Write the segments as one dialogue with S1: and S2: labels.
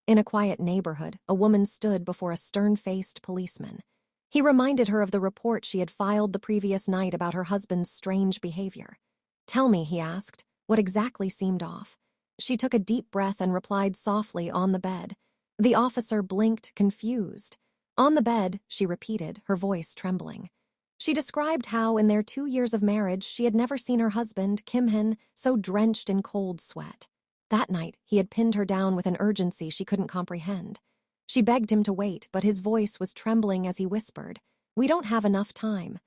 S1: In a quiet neighborhood, a woman stood before a stern-faced policeman. He reminded her of the report she had filed the previous night about her husband's strange behavior. "Tell me," he asked, "what exactly seemed off?" She took a deep breath and replied softly, "On the bed." The officer blinked, confused. "On the bed," she repeated, her voice trembling. She described how, in their 2 years of marriage, she had never seen her husband, Kim-hyun, so drenched in cold sweat. That night, he had pinned her down with an urgency she couldn't comprehend. She begged him to wait, but his voice was trembling as he whispered, "We don't have enough time."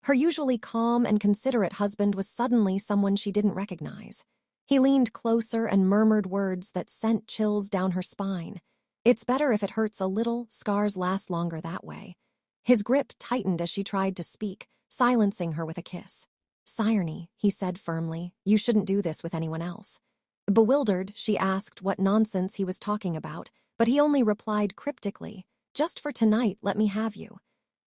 S1: Her usually calm and considerate husband was suddenly someone she didn't recognize. He leaned closer and murmured words that sent chills down her spine. "It's better if it hurts a little, scars last longer that way." His grip tightened as she tried to speak, silencing her with a kiss. "Sireni," he said firmly, "you shouldn't do this with anyone else." Bewildered, she asked what nonsense he was talking about, but he only replied cryptically, "Just for tonight, let me have you."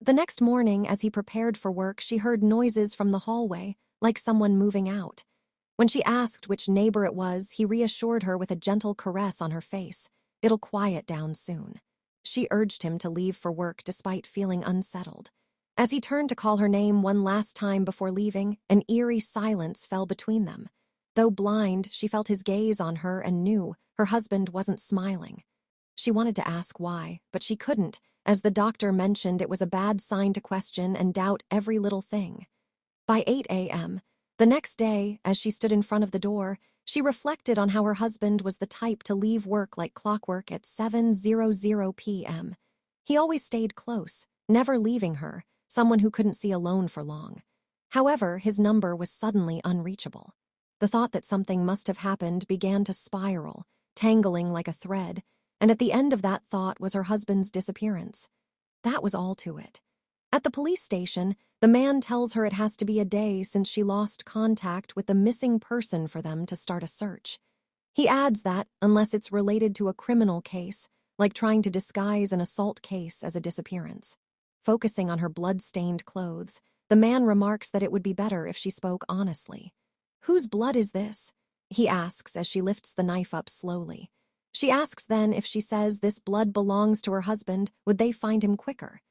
S1: The next morning, as he prepared for work, she heard noises from the hallway, like someone moving out. When she asked which neighbor it was, he reassured her with a gentle caress on her face. "It'll quiet down soon." She urged him to leave for work despite feeling unsettled. As he turned to call her name one last time before leaving, an eerie silence fell between them. Though blind, she felt his gaze on her and knew her husband wasn't smiling. She wanted to ask why, but she couldn't, as the doctor mentioned it was a bad sign to question and doubt every little thing. By 8 a.m., the next day, as she stood in front of the door, she reflected on how her husband was the type to leave work like clockwork at 7:00 p.m. He always stayed close, never leaving her, someone who couldn't see alone for long. However, his number was suddenly unreachable. The thought that something must have happened began to spiral, tangling like a thread, and at the end of that thought was her husband's disappearance. That was all to it. At the police station, the man tells her it has to be a day since she lost contact with the missing person for them to start a search. He adds that, unless it's related to a criminal case, like trying to disguise an assault case as a disappearance. Focusing on her blood-stained clothes, the man remarks that it would be better if she spoke honestly. "Whose blood is this?" he asks as she lifts the knife up slowly. She asks then if she says this blood belongs to her husband, would they find him quicker?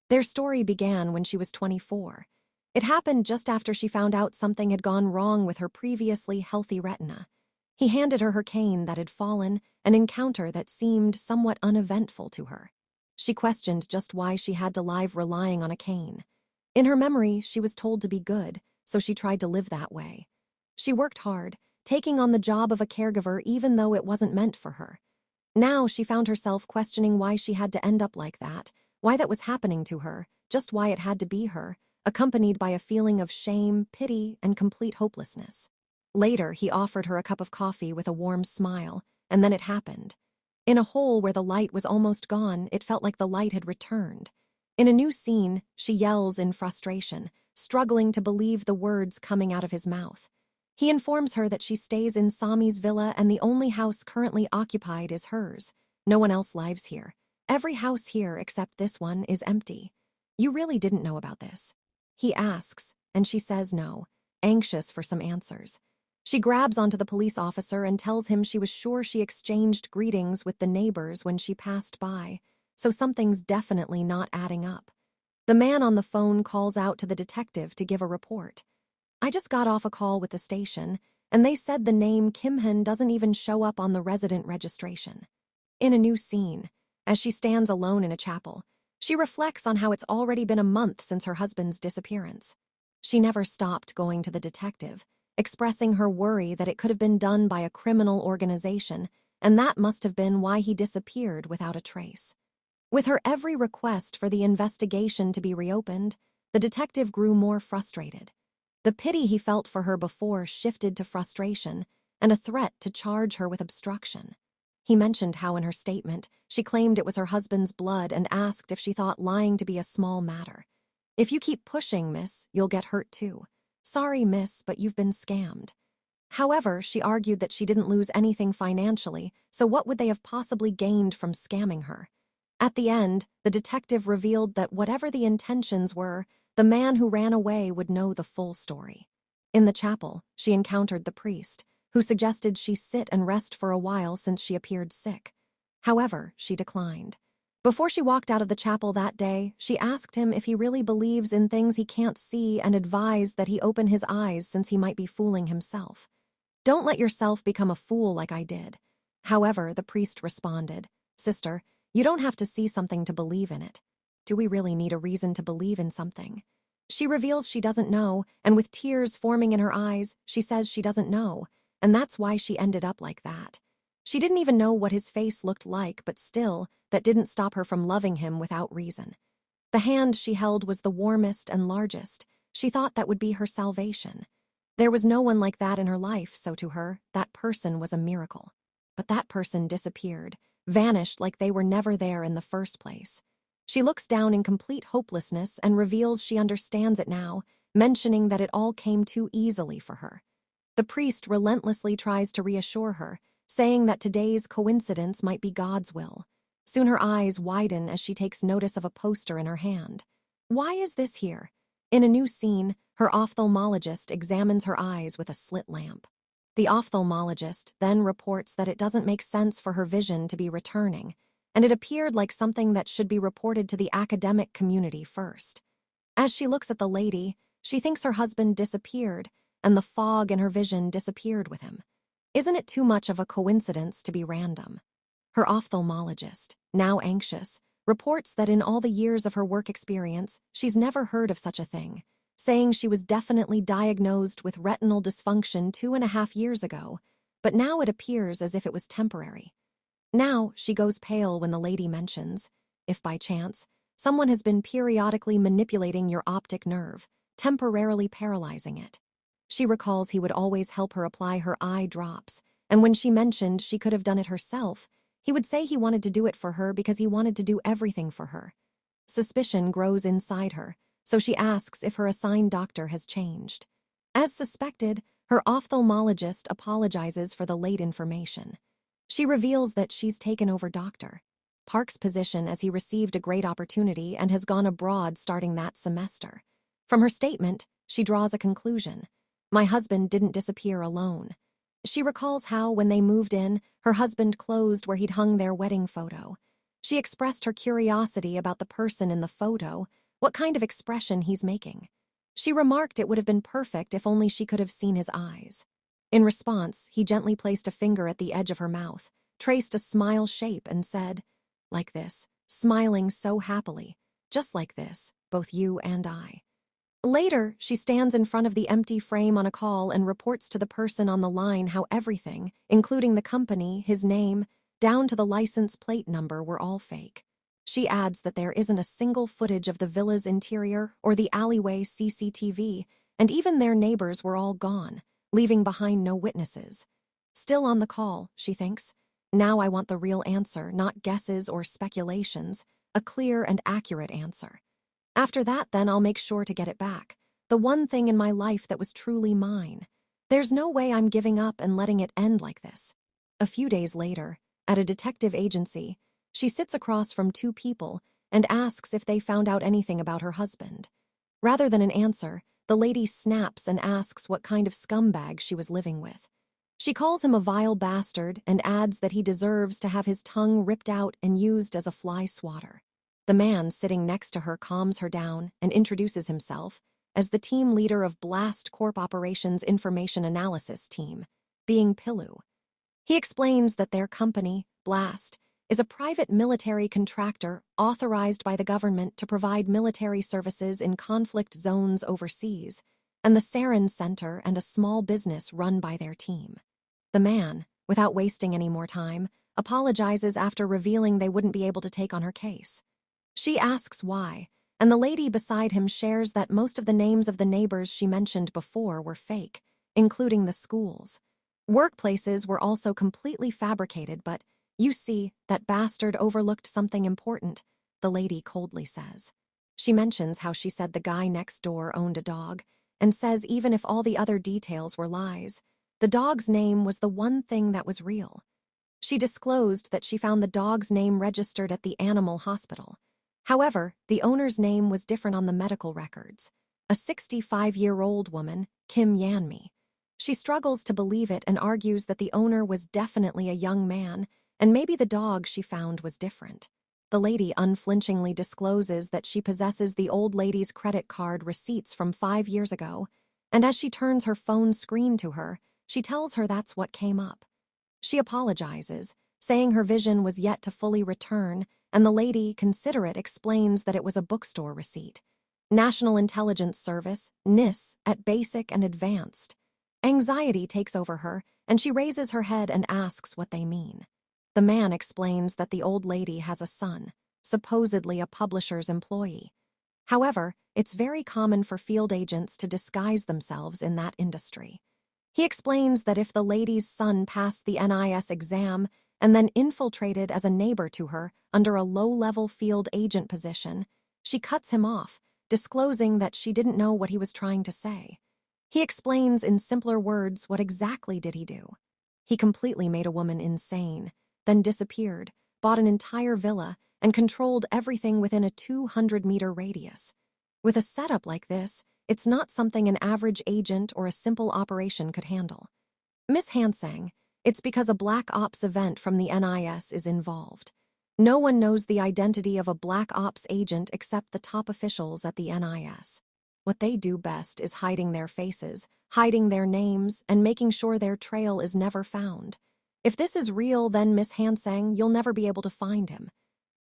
S1: Their story began when she was 24. It happened just after she found out something had gone wrong with her previously healthy retina. He handed her her cane that had fallen, an encounter that seemed somewhat uneventful to her. She questioned just why she had to live relying on a cane. In her memory, she was told to be good, so she tried to live that way. She worked hard, taking on the job of a caregiver even though it wasn't meant for her. Now she found herself questioning why she had to end up like that, why that was happening to her, just why it had to be her, accompanied by a feeling of shame, pity, and complete hopelessness. Later, he offered her a cup of coffee with a warm smile, and then it happened. In a hole where the light was almost gone, it felt like the light had returned. In a new scene, she yells in frustration, struggling to believe the words coming out of his mouth. He informs her that she stays in Sami's villa and the only house currently occupied is hers. No one else lives here. Every house here except this one is empty. "You really didn't know about this?" he asks, and she says no, anxious for some answers. She grabs onto the police officer and tells him she was sure she exchanged greetings with the neighbors when she passed by, so something's definitely not adding up. The man on the phone calls out to the detective to give a report. "I just got off a call with the station, and they said the name Kim-hyun doesn't even show up on the resident registration." In a new scene, as she stands alone in a chapel, she reflects on how it's already been a month since her husband's disappearance. She never stopped going to the detective, expressing her worry that it could have been done by a criminal organization, and that must have been why he disappeared without a trace. With her every request for the investigation to be reopened, the detective grew more frustrated. The pity he felt for her before shifted to frustration and a threat to charge her with obstruction. He mentioned how in her statement she claimed it was her husband's blood and asked if she thought lying to be a small matter. "If you keep pushing, miss, you'll get hurt too. Sorry, miss, but you've been scammed." However, she argued that she didn't lose anything financially, so what would they have possibly gained from scamming her? At the end, the detective revealed that whatever the intentions were, the man who ran away would know the full story. In the chapel, she encountered the priest, who suggested she sit and rest for a while since she appeared sick. However, she declined. Before she walked out of the chapel that day, she asked him if he really believes in things he can't see and advised that he open his eyes since he might be fooling himself. Don't let yourself become a fool like I did. However, the priest responded, Sister, you don't have to see something to believe in it. Do we really need a reason to believe in something? She reveals she doesn't know, and with tears forming in her eyes, she says she doesn't know, and that's why she ended up like that. She didn't even know what his face looked like, but still, that didn't stop her from loving him without reason. The hand she held was the warmest and largest. She thought that would be her salvation. There was no one like that in her life, so to her, that person was a miracle. But that person disappeared, vanished like they were never there in the first place. She looks down in complete hopelessness and reveals she understands it now, mentioning that it all came too easily for her. The priest relentlessly tries to reassure her, saying that today's coincidence might be God's will. Soon her eyes widen as she takes notice of a poster in her hand. Why is this here? In a new scene, her ophthalmologist examines her eyes with a slit lamp. The ophthalmologist then reports that it doesn't make sense for her vision to be returning, and it appeared like something that should be reported to the academic community first. As she looks at the lady, she thinks her husband disappeared, and the fog in her vision disappeared with him. Isn't it too much of a coincidence to be random? Her ophthalmologist, now anxious, reports that in all the years of her work experience, she's never heard of such a thing, saying she was definitely diagnosed with retinal dysfunction 2.5 years ago, but now it appears as if it was temporary. Now she goes pale when the lady mentions, if by chance, someone has been periodically manipulating your optic nerve, temporarily paralyzing it. She recalls he would always help her apply her eye drops, and when she mentioned she could have done it herself, he would say he wanted to do it for her because he wanted to do everything for her. Suspicion grows inside her, so she asks if her assigned doctor has changed. As suspected, her ophthalmologist apologizes for the late information. She reveals that she's taken over Dr. Park's position as he received a great opportunity and has gone abroad starting that semester. From her statement, she draws a conclusion. My husband didn't disappear alone. She recalls how, when they moved in, her husband closed where he'd hung their wedding photo. She expressed her curiosity about the person in the photo, what kind of expression he's making. She remarked it would have been perfect if only she could have seen his eyes. In response, he gently placed a finger at the edge of her mouth, traced a smile shape, and said, like this, smiling so happily, just like this, both you and I. Later, she stands in front of the empty frame on a call and reports to the person on the line how everything, including the company, his name, down to the license plate number, were all fake. She adds that there isn't a single footage of the villa's interior or the alleyway CCTV, and even their neighbors were all gone, leaving behind no witnesses. Still on the call, she thinks, now I want the real answer, not guesses or speculations, a clear and accurate answer. After that, then, I'll make sure to get it back, the one thing in my life that was truly mine. There's no way I'm giving up and letting it end like this. A few days later, at a detective agency, she sits across from two people and asks if they found out anything about her husband. Rather than an answer, the lady snaps and asks what kind of scumbag she was living with. She calls him a vile bastard and adds that he deserves to have his tongue ripped out and used as a fly swatter. The man sitting next to her calms her down and introduces himself as the team leader of Blast Corp Operations Information Analysis Team, being Pilu. He explains that their company, Blast, is a private military contractor authorized by the government to provide military services in conflict zones overseas, and the Sarin Center and a small business run by their team. The man, without wasting any more time, apologizes after revealing they wouldn't be able to take on her case. She asks why, and the lady beside him shares that most of the names of the neighbors she mentioned before were fake, including the schools. Workplaces were also completely fabricated, but, you see, that bastard overlooked something important, the lady coldly says. She mentions how she said the guy next door owned a dog, and says even if all the other details were lies, the dog's name was the one thing that was real. She disclosed that she found the dog's name registered at the animal hospital. However, the owner's name was different on the medical records. A 65-year-old woman, Kim Yanmi. She struggles to believe it and argues that the owner was definitely a young man, and maybe the dog she found was different. The lady unflinchingly discloses that she possesses the old lady's credit card receipts from 5 years ago, and as she turns her phone screen to her, she tells her that's what came up. She apologizes, saying her vision was yet to fully return, and the lady, considerate, explains that it was a bookstore receipt. National Intelligence Service, NIS, at basic and advanced. Anxiety takes over her, and she raises her head and asks what they mean. The man explains that the old lady has a son, supposedly a publisher's employee. However, it's very common for field agents to disguise themselves in that industry. He explains that if the lady's son passed the NIS exam and then infiltrated as a neighbor to her under a low-level field agent position, she cuts him off, disclosing that she didn't know what he was trying to say. He explains in simpler words what exactly did he do. He completely made a woman insane, then disappeared, bought an entire villa, and controlled everything within a 200-meter radius. With a setup like this, it's not something an average agent or a simple operation could handle. Miss Hansang, it's because a black ops event from the NIS is involved. No one knows the identity of a black ops agent except the top officials at the NIS. What they do best is hiding their faces, hiding their names, and making sure their trail is never found. If this is real, then Miss Hansang, you'll never be able to find him.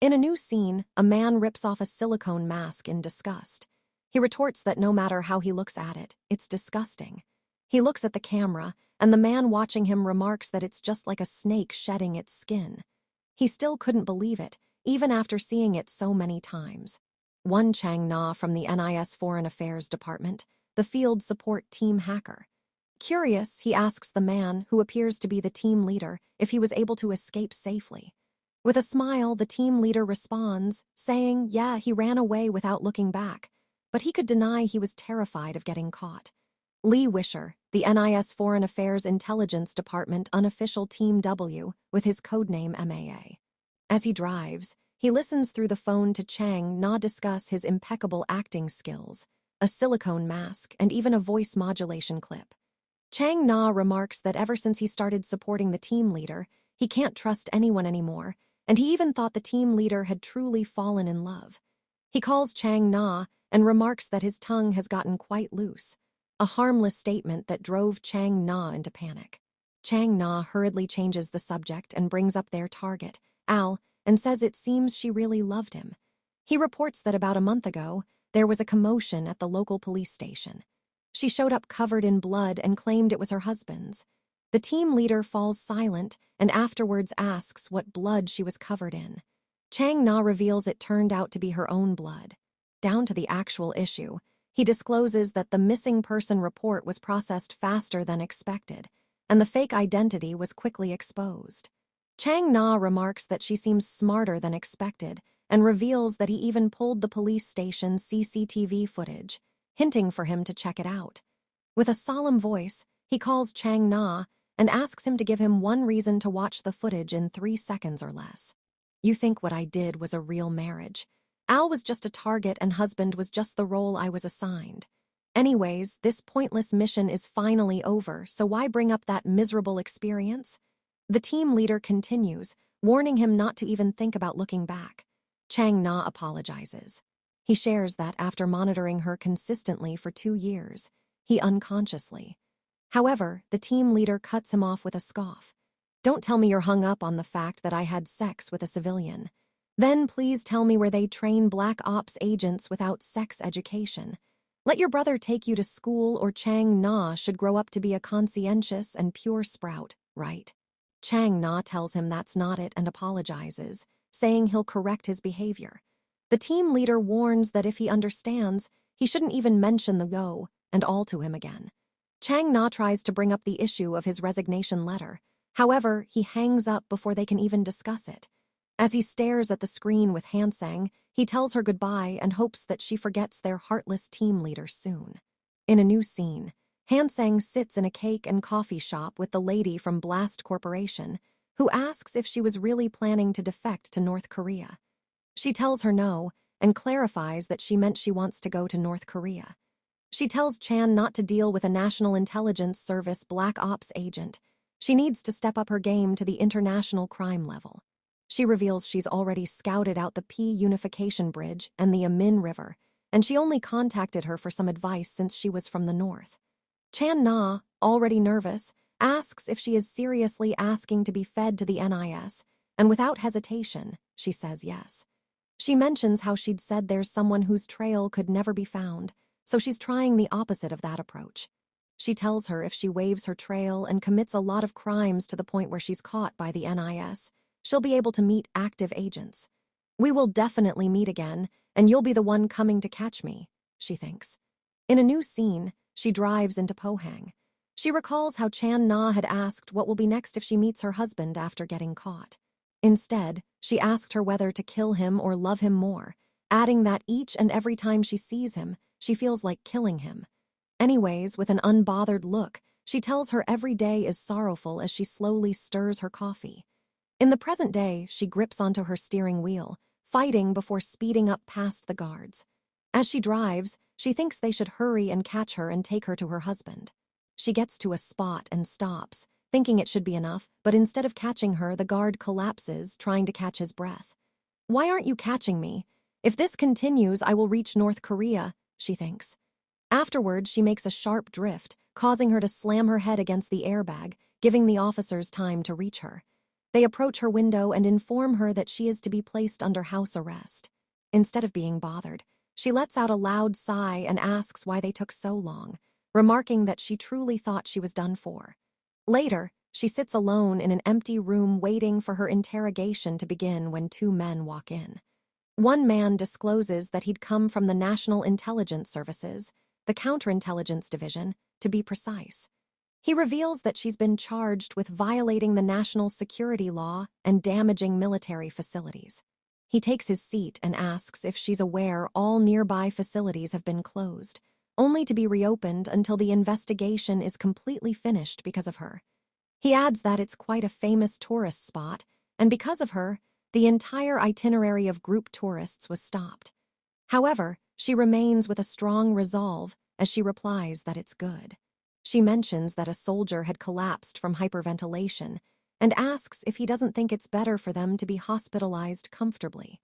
S1: In a new scene, a man rips off a silicone mask in disgust. He retorts that no matter how he looks at it, it's disgusting. He looks at the camera, and the man watching him remarks that it's just like a snake shedding its skin. He still couldn't believe it, even after seeing it so many times. One Chang Na from the NIS Foreign Affairs Department, the field support team hacker. Curious, he asks the man, who appears to be the team leader, if he was able to escape safely. With a smile, the team leader responds, saying, yeah, he ran away without looking back, but he could deny he was terrified of getting caught. Lee Wisher, the NIS Foreign Affairs Intelligence Department unofficial Team W, with his codename MAA. As he drives, he listens through the phone to Chang Na discuss his impeccable acting skills, a silicone mask, and even a voice modulation clip. Chang Na remarks that ever since he started supporting the team leader, he can't trust anyone anymore, and he even thought the team leader had truly fallen in love. He calls Chang Na and remarks that his tongue has gotten quite loose, a harmless statement that drove Chang Na into panic. Chang Na hurriedly changes the subject and brings up their target, Al, and says it seems she really loved him. He reports that about a month ago, there was a commotion at the local police station. She showed up covered in blood and claimed it was her husband's. The team leader falls silent and afterwards asks what blood she was covered in. Chang Na reveals it turned out to be her own blood. Down to the actual issue, he discloses that the missing person report was processed faster than expected, and the fake identity was quickly exposed. Chang Na remarks that she seems smarter than expected and reveals that he even pulled the police station's CCTV footage, hinting for him to check it out. With a solemn voice, he calls Chang Na and asks him to give him one reason to watch the footage in 3 seconds or less. You think what I did was a real marriage. Al was just a target and husband was just the role I was assigned. Anyways, this pointless mission is finally over, so why bring up that miserable experience? The team leader continues, warning him not to even think about looking back. Chang Na apologizes. He shares that after monitoring her consistently for 2 years, he unconsciously. However, the team leader cuts him off with a scoff. Don't tell me you're hung up on the fact that I had sex with a civilian. Then please tell me where they train black ops agents without sex education. Let your brother take you to school, or Chang Na should grow up to be a conscientious and pure sprout, right? Chang Na tells him that's not it and apologizes, saying he'll correct his behavior. The team leader warns that if he understands, he shouldn't even mention the go and all to him again. Chang Na tries to bring up the issue of his resignation letter. However, he hangs up before they can even discuss it. As he stares at the screen with Hansang, he tells her goodbye and hopes that she forgets their heartless team leader soon. In a new scene, Hansang sits in a cake and coffee shop with the lady from Blast Corporation, who asks if she was really planning to defect to North Korea. She tells her no, and clarifies that she meant she wants to go to North Korea. She tells Chan not to deal with a National Intelligence Service Black Ops agent. She needs to step up her game to the international crime level. She reveals she's already scouted out the P Unification Bridge and the Amin River, and she only contacted her for some advice since she was from the north. Chan Na, already nervous, asks if she is seriously asking to be fed to the NIS, and without hesitation, she says yes. She mentions how she'd said there's someone whose trail could never be found, so she's trying the opposite of that approach. She tells her if she waves her trail and commits a lot of crimes to the point where she's caught by the NIS, she'll be able to meet active agents. We will definitely meet again, and you'll be the one coming to catch me, she thinks. In a new scene, she drives into Pohang. She recalls how Chan Na had asked what will be next if she meets her husband after getting caught. Instead, she asked her whether to kill him or love him more, adding that each and every time she sees him, she feels like killing him. Anyways, with an unbothered look, she tells her every day is sorrowful as she slowly stirs her coffee. In the present day, she grips onto her steering wheel, fighting before speeding up past the guards. As she drives, she thinks they should hurry and catch her and take her to her husband. She gets to a spot and stops, thinking it should be enough, but instead of catching her, the guard collapses, trying to catch his breath. Why aren't you catching me? If this continues, I will reach North Korea, she thinks. Afterwards, she makes a sharp drift, causing her to slam her head against the airbag, giving the officers time to reach her. They approach her window and inform her that she is to be placed under house arrest. Instead of being bothered, she lets out a loud sigh and asks why they took so long, remarking that she truly thought she was done for. Later, she sits alone in an empty room waiting for her interrogation to begin when two men walk in. One man discloses that he'd come from the National Intelligence Services, the Counterintelligence Division, to be precise. He reveals that she's been charged with violating the national security law and damaging military facilities. He takes his seat and asks if she's aware all nearby facilities have been closed, only to be reopened until the investigation is completely finished because of her. He adds that it's quite a famous tourist spot, and because of her, the entire itinerary of group tourists was stopped. However, she remains with a strong resolve as she replies that it's good. She mentions that a soldier had collapsed from hyperventilation and asks if he doesn't think it's better for them to be hospitalized comfortably.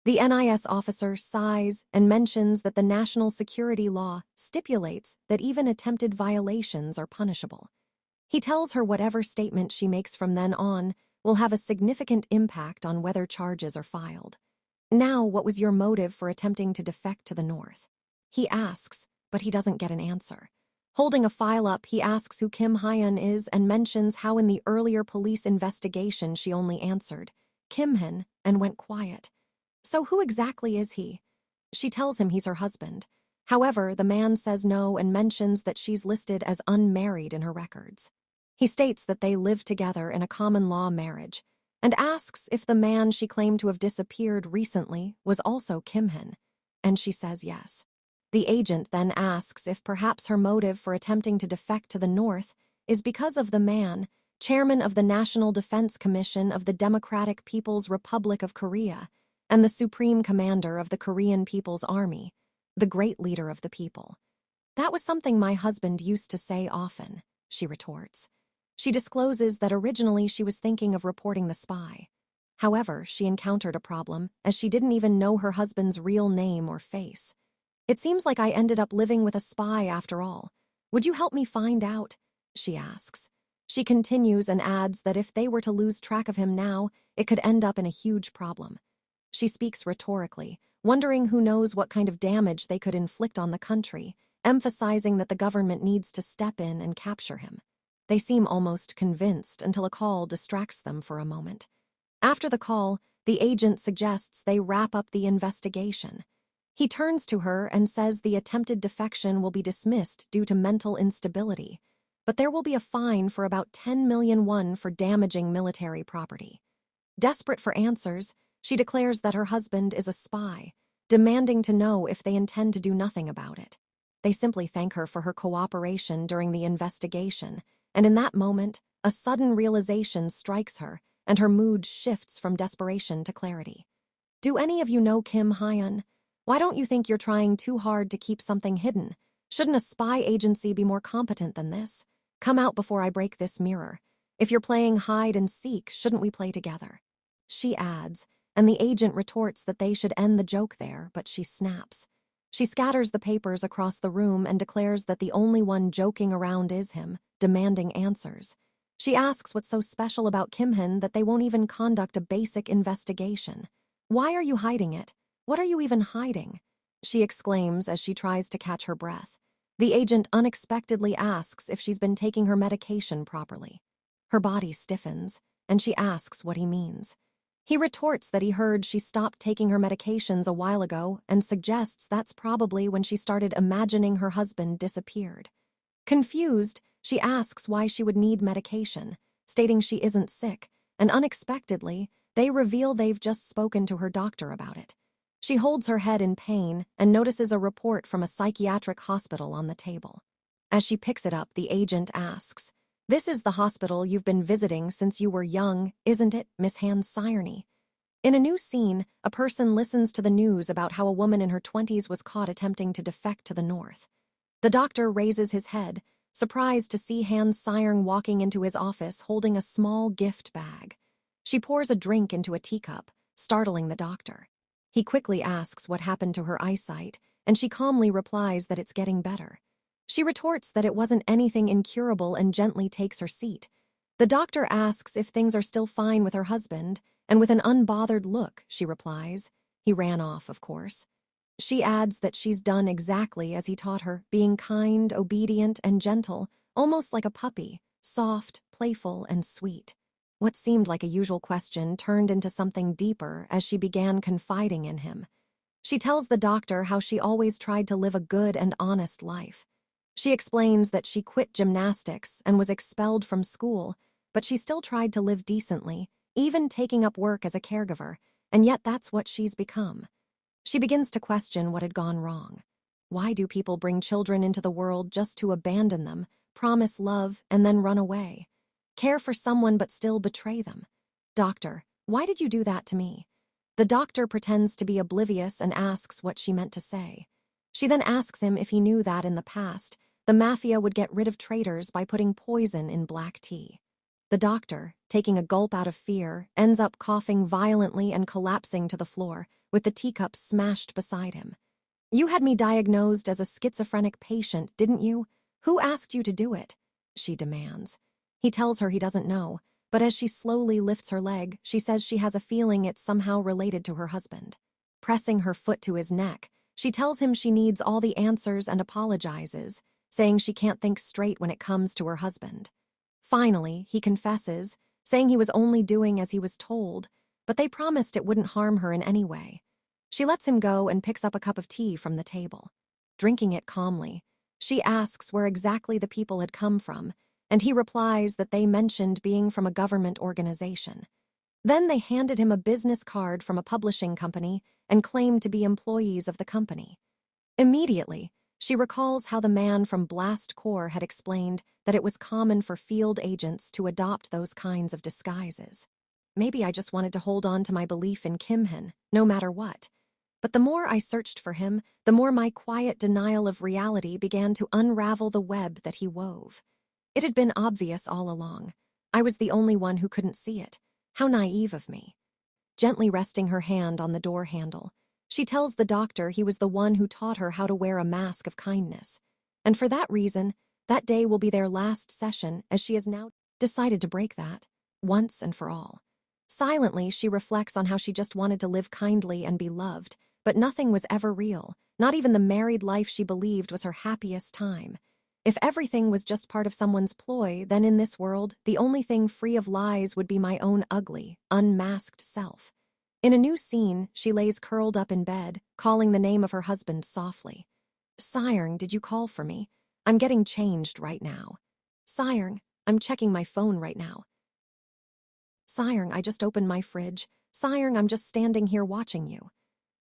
S1: The NIS officer sighs and mentions that the national security law stipulates that even attempted violations are punishable. He tells her whatever statement she makes from then on will have a significant impact on whether charges are filed. Now, what was your motive for attempting to defect to the north? He asks, but he doesn't get an answer. Holding a file up, he asks who Kim Hyun is and mentions how in the earlier police investigation she only answered, Kimhin, and went quiet. So who exactly is he? She tells him he's her husband. However, the man says no and mentions that she's listed as unmarried in her records. He states that they live together in a common-law marriage and asks if the man she claimed to have disappeared recently was also Kimhin, and she says yes. The agent then asks if perhaps her motive for attempting to defect to the north is because of the man, chairman of the National Defense Commission of the Democratic People's Republic of Korea, and the supreme commander of the Korean People's Army, the great leader of the people. That was something my husband used to say often, she retorts. She discloses that originally she was thinking of reporting the spy. However, she encountered a problem as she didn't even know her husband's real name or face. It seems like I ended up living with a spy after all. Would you help me find out? She asks. She continues and adds that if they were to lose track of him now, it could end up in a huge problem. She speaks rhetorically, wondering who knows what kind of damage they could inflict on the country, emphasizing that the government needs to step in and capture him. They seem almost convinced until a call distracts them for a moment. After the call, the agent suggests they wrap up the investigation. He turns to her and says the attempted defection will be dismissed due to mental instability, but there will be a fine for about 10 million won for damaging military property. Desperate for answers, she declares that her husband is a spy, demanding to know if they intend to do nothing about it. They simply thank her for her cooperation during the investigation, and in that moment, a sudden realization strikes her, and her mood shifts from desperation to clarity. Do any of you know Kim Hyun? Why don't you think you're trying too hard to keep something hidden? Shouldn't a spy agency be more competent than this? Come out before I break this mirror. If you're playing hide and seek, shouldn't we play together? She adds, and the agent retorts that they should end the joke there, but she snaps. She scatters the papers across the room and declares that the only one joking around is him, demanding answers. She asks what's so special about Kim-hyun that they won't even conduct a basic investigation. Why are you hiding it? What are you even hiding? She exclaims as she tries to catch her breath. The agent unexpectedly asks if she's been taking her medication properly. Her body stiffens, and she asks what he means. He retorts that he heard she stopped taking her medications a while ago and suggests that's probably when she started imagining her husband disappeared. Confused, she asks why she would need medication, stating she isn't sick, and unexpectedly, they reveal they've just spoken to her doctor about it. She holds her head in pain and notices a report from a psychiatric hospital on the table. As she picks it up, the agent asks, "This is the hospital you've been visiting since you were young, isn't it, Miss Han Sireny?" In a new scene, a person listens to the news about how a woman in her 20s was caught attempting to defect to the north. The doctor raises his head, surprised to see Han Sireny walking into his office holding a small gift bag. She pours a drink into a teacup, startling the doctor. He quickly asks what happened to her eyesight, and she calmly replies that it's getting better. She retorts that it wasn't anything incurable and gently takes her seat. The doctor asks if things are still fine with her husband, and with an unbothered look, she replies, "He ran off, of course." She adds that she's done exactly as he taught her, being kind, obedient, and gentle, almost like a puppy, soft, playful, and sweet. What seemed like a usual question turned into something deeper as she began confiding in him. She tells the doctor how she always tried to live a good and honest life. She explains that she quit gymnastics and was expelled from school, but she still tried to live decently, even taking up work as a caregiver, and yet that's what she's become. She begins to question what had gone wrong. Why do people bring children into the world just to abandon them, promise love, and then run away? Care for someone but still betray them? "Doctor, why did you do that to me?" The doctor pretends to be oblivious and asks what she meant to say. She then asks him if he knew that in the past, the mafia would get rid of traitors by putting poison in black tea. The doctor, taking a gulp out of fear, ends up coughing violently and collapsing to the floor, with the teacup smashed beside him. "You had me diagnosed as a schizophrenic patient, didn't you? Who asked you to do it?" she demands. He tells her he doesn't know, but as she slowly lifts her leg, she says she has a feeling it's somehow related to her husband. Pressing her foot to his neck, she tells him she needs all the answers and apologizes, saying she can't think straight when it comes to her husband. Finally, he confesses, saying he was only doing as he was told, but they promised it wouldn't harm her in any way. She lets him go and picks up a cup of tea from the table. Drinking it calmly, she asks where exactly the people had come from, and he replies that they mentioned being from a government organization. Then they handed him a business card from a publishing company and claimed to be employees of the company. Immediately, she recalls how the man from Blast Corps had explained that it was common for field agents to adopt those kinds of disguises. Maybe I just wanted to hold on to my belief in Kim-hyun, no matter what. But the more I searched for him, the more my quiet denial of reality began to unravel the web that he wove. It had been obvious all along. I was the only one who couldn't see it. How naive of me. Gently resting her hand on the door handle, she tells the doctor he was the one who taught her how to wear a mask of kindness. And for that reason, that day will be their last session, as she has now decided to break that, once and for all. Silently, she reflects on how she just wanted to live kindly and be loved, but nothing was ever real, not even the married life she believed was her happiest time. If everything was just part of someone's ploy, then in this world, the only thing free of lies would be my own ugly, unmasked self. In a new scene, she lays curled up in bed, calling the name of her husband softly. "Sireng, did you call for me? I'm getting changed right now." "Sireng, I'm checking my phone right now." "Sireng, I just opened my fridge." "Sireng, I'm just standing here watching you."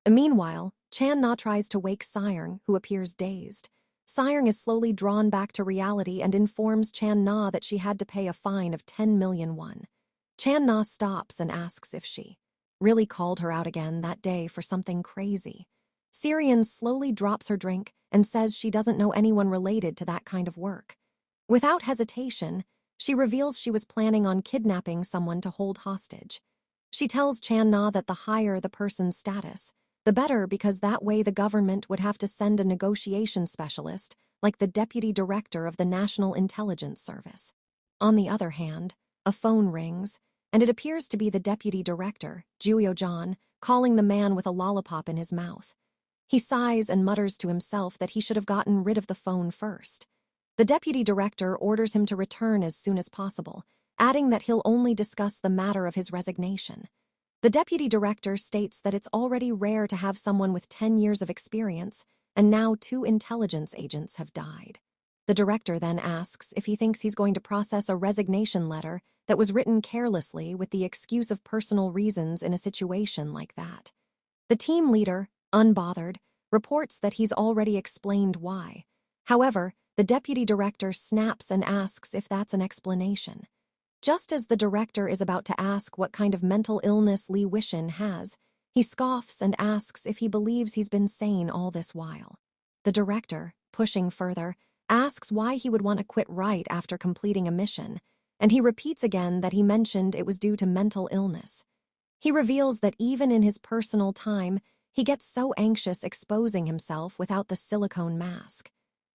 S1: Meanwhile, Chan-na tries to wake Sireng, who appears dazed. Sireng is slowly drawn back to reality and informs Chan-na that she had to pay a fine of 10 million won. Chan-na stops and asks if she really called her out again that day for something crazy. Syrian slowly drops her drink and says she doesn't know anyone related to that kind of work. Without hesitation, She reveals she was planning on kidnapping someone to hold hostage. She tells Chan-na that the higher the person's status, the better, because that way the government would have to send a negotiation specialist, like the deputy director of the National Intelligence Service. On the other hand, a phone rings, and it appears to be the deputy director, Juyo-jan, calling the man with a lollipop in his mouth. He sighs and mutters to himself that he should have gotten rid of the phone first. The deputy director orders him to return as soon as possible, adding that he'll only discuss the matter of his resignation. The deputy director states that it's already rare to have someone with 10 years of experience, and now 2 intelligence agents have died. The director then asks if he thinks he's going to process a resignation letter that was written carelessly with the excuse of personal reasons in a situation like that. The team leader, unbothered, reports that he's already explained why. However, the deputy director snaps and asks if that's an explanation. Just as the director is about to ask what kind of mental illness Lee Wishin has, he scoffs and asks if he believes he's been sane all this while. The director, pushing further, asks why he would want to quit right after completing a mission, and he repeats again that he mentioned it was due to mental illness. He reveals that even in his personal time, he gets so anxious exposing himself without the silicone mask.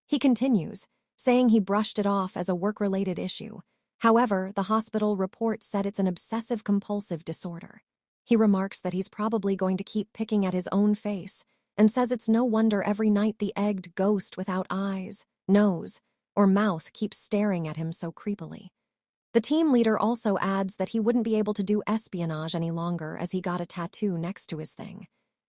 S1: He continues, saying he brushed it off as a work-related issue. However, the hospital report said it's an obsessive-compulsive disorder. He remarks that he's probably going to keep picking at his own face, and says it's no wonder every night the egged ghost without eyes, nose, or mouth keeps staring at him so creepily. The team leader also adds that he wouldn't be able to do espionage any longer as he got a tattoo next to his thing.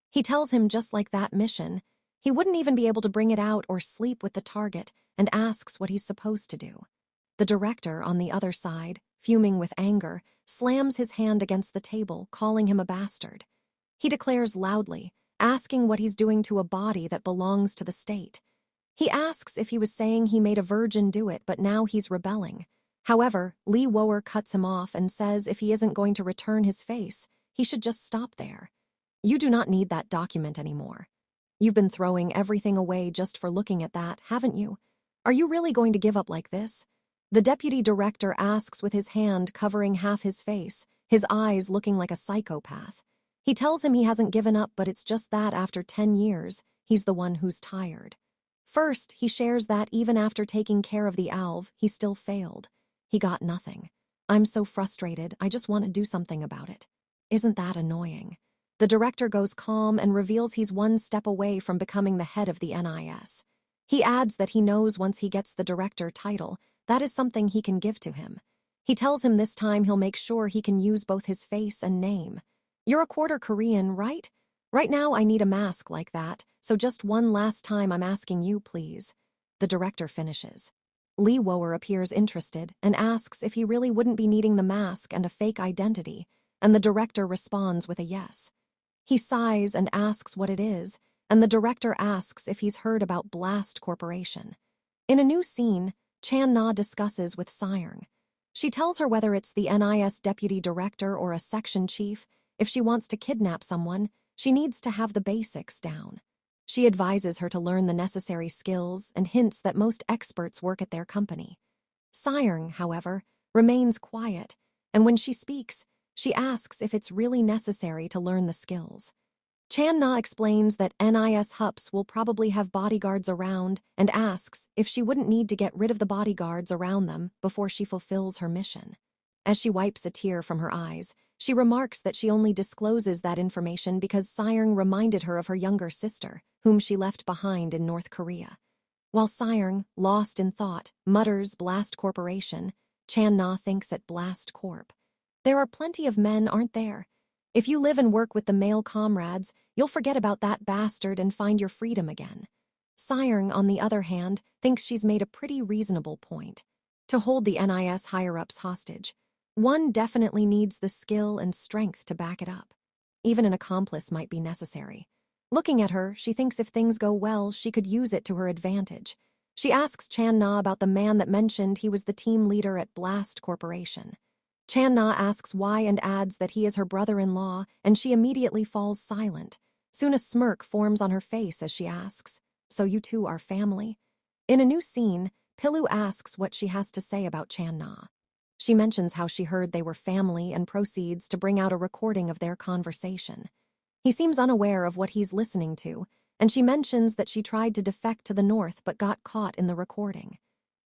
S1: He tells him just like that mission, he wouldn't even be able to bring it out or sleep with the target, and asks what he's supposed to do. The director, on the other side, fuming with anger, slams his hand against the table, calling him a bastard. He declares loudly, asking what he's doing to a body that belongs to the state. He asks if he was saying he made a virgin do it, but now he's rebelling. However, Lee Woer cuts him off and says if he isn't going to return his face, he should just stop there. You do not need that document anymore. You've been throwing everything away just for looking at that, haven't you? Are you really going to give up like this? The deputy director asks with his hand covering half his face, his eyes looking like a psychopath. He tells him he hasn't given up, but it's just that after 10 years, he's the one who's tired. First, he shares that even after taking care of the alv, he still failed. He got nothing. I'm so frustrated, I just want to do something about it. Isn't that annoying? The director goes calm and reveals he's one step away from becoming the head of the NIS. He adds that he knows once he gets the director title, that is something he can give to him. He tells him this time he'll make sure he can use both his face and name. You're a quarter Korean, right? Right now I need a mask like that, so just one last time I'm asking you, please. The director finishes. Lee Woer appears interested and asks if he really wouldn't be needing the mask and a fake identity, and the director responds with a yes. He sighs and asks what it is, and the director asks if he's heard about Blast Corporation. In a new scene, Chan-na discusses with Seong. She tells her whether it's the NIS deputy director or a section chief, if she wants to kidnap someone, she needs to have the basics down. She advises her to learn the necessary skills and hints that most experts work at their company. Seong, however, remains quiet, and when she speaks, she asks if it's really necessary to learn the skills. Chan-na explains that NIS HUPs will probably have bodyguards around and asks if she wouldn't need to get rid of the bodyguards around them before she fulfills her mission. As she wipes a tear from her eyes, she remarks that she only discloses that information because Seong reminded her of her younger sister, whom she left behind in North Korea. While Seong, lost in thought, mutters Blast Corporation, Chan-na thinks at Blast Corp. There are plenty of men, aren't there? If you live and work with the male comrades, you'll forget about that bastard and find your freedom again. Seong, on the other hand, thinks she's made a pretty reasonable point. To hold the NIS higher-ups hostage, one definitely needs the skill and strength to back it up. Even an accomplice might be necessary. Looking at her, she thinks if things go well, she could use it to her advantage. She asks Chan-na about the man that mentioned he was the team leader at Blast Corporation. Chan-na asks why and adds that he is her brother-in-law, and she immediately falls silent. Soon a smirk forms on her face as she asks, "So you two are family?" In a new scene, Pilu asks what she has to say about Chan-na. She mentions how she heard they were family and proceeds to bring out a recording of their conversation. He seems unaware of what he's listening to, and she mentions that she tried to defect to the north but got caught in the recording.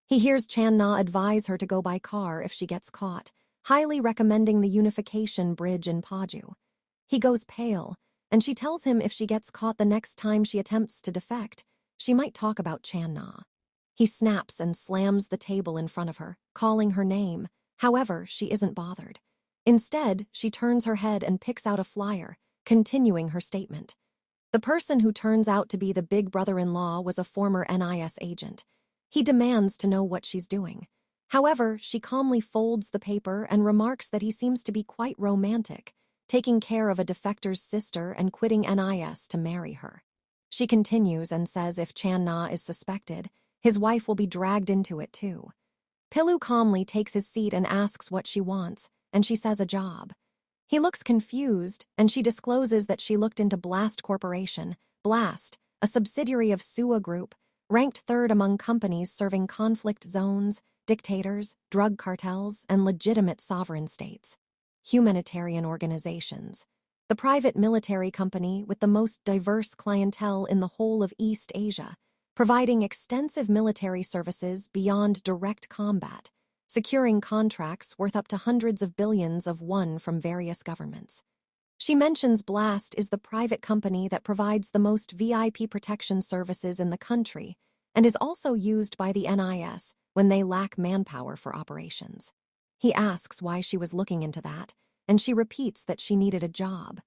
S1: He hears Chan-na advise her to go by car if she gets caught, highly recommending the unification bridge in Paju. He goes pale, and she tells him if she gets caught the next time she attempts to defect, she might talk about Chan-na. He snaps and slams the table in front of her, calling her name. However, she isn't bothered. Instead, she turns her head and picks out a flyer, continuing her statement. The person who turns out to be the big brother-in-law was a former NIS agent. He demands to know what she's doing. However, she calmly folds the paper and remarks that he seems to be quite romantic, taking care of a defector's sister and quitting NIS to marry her. She continues and says if Chan-na is suspected, his wife will be dragged into it too. Pilu calmly takes his seat and asks what she wants, and she says a job. He looks confused, and she discloses that she looked into Blast Corporation, Blast, a subsidiary of Suwa Group, ranked third among companies serving conflict zones, dictators, drug cartels, and legitimate sovereign states. Humanitarian organizations. The private military company with the most diverse clientele in the whole of East Asia, providing extensive military services beyond direct combat, securing contracts worth up to hundreds of billions of won from various governments. She mentions Blast is the private company that provides the most VIP protection services in the country and is also used by the NIS when they lack manpower for operations. He asks why she was looking into that, and she repeats that she needed a job.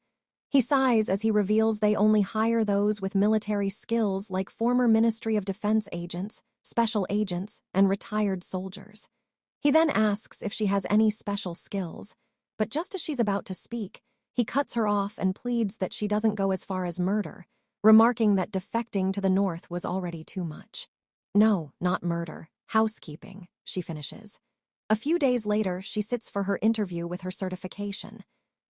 S1: He sighs as he reveals they only hire those with military skills like former Ministry of Defense agents, special agents, and retired soldiers. He then asks if she has any special skills, but just as she's about to speak, he cuts her off and pleads that she doesn't go as far as murder, remarking that defecting to the north was already too much. No, not murder, housekeeping, she finishes. A few days later, she sits for her interview with her certification.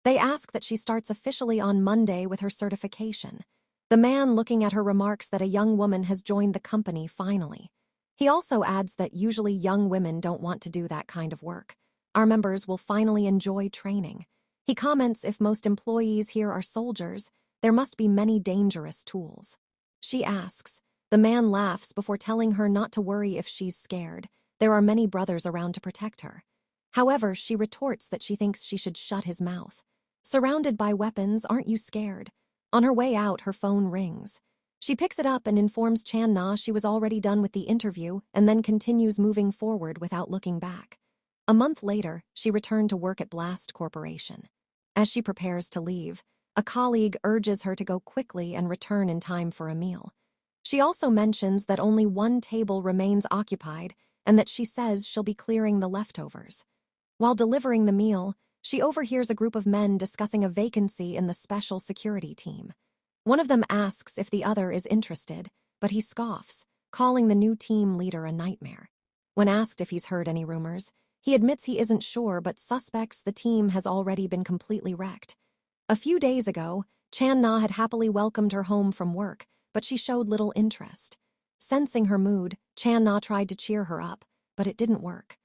S1: They ask that she starts officially on Monday with her certification. The man looking at her remarks that a young woman has joined the company finally. He also adds that usually young women don't want to do that kind of work. Our members will finally enjoy training. He comments if most employees here are soldiers, there must be many dangerous tools. She asks. The man laughs before telling her not to worry if she's scared. There are many brothers around to protect her. However, she retorts that she thinks she should shut his mouth. Surrounded by weapons, aren't you scared? On her way out, her phone rings. She picks it up and informs Chan-na she was already done with the interview and then continues moving forward without looking back. A month later, she returned to work at Blast Corporation. As she prepares to leave, a colleague urges her to go quickly and return in time for a meal. She also mentions that only one table remains occupied and that she says she'll be clearing the leftovers. While delivering the meal, she overhears a group of men discussing a vacancy in the special security team. One of them asks if the other is interested, but he scoffs, calling the new team leader a nightmare. When asked if he's heard any rumors, he admits he isn't sure but suspects the team has already been completely wrecked. A few days ago, Chan-na had happily welcomed her home from work, but she showed little interest. Sensing her mood, Chan-na tried to cheer her up, but it didn't work.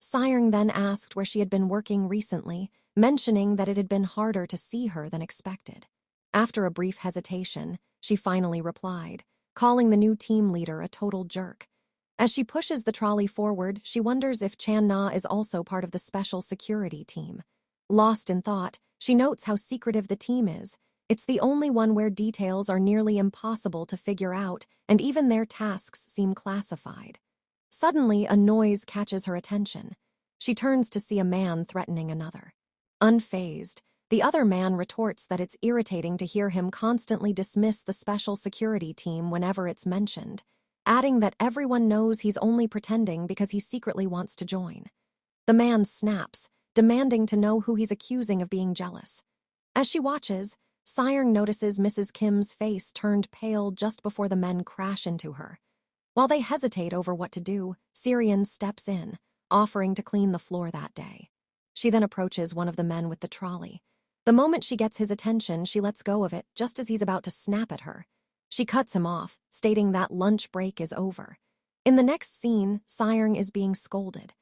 S1: Sayang then asked where she had been working recently, mentioning that it had been harder to see her than expected. After a brief hesitation, she finally replied, calling the new team leader a total jerk. As she pushes the trolley forward, she wonders if Chan-na is also part of the special security team. Lost in thought, she notes how secretive the team is. It's the only one where details are nearly impossible to figure out, and even their tasks seem classified. Suddenly, a noise catches her attention. She turns to see a man threatening another. Unfazed, the other man retorts that it's irritating to hear him constantly dismiss the special security team whenever it's mentioned, adding that everyone knows he's only pretending because he secretly wants to join. The man snaps, demanding to know who he's accusing of being jealous. As she watches, Sayang notices Mrs. Kim's face turned pale just before the men crash into her. While they hesitate over what to do, Syrian steps in, offering to clean the floor that day. She then approaches one of the men with the trolley. The moment she gets his attention, she lets go of it just as he's about to snap at her. She cuts him off, stating that lunch break is over. In the next scene, Sayang is being scolded.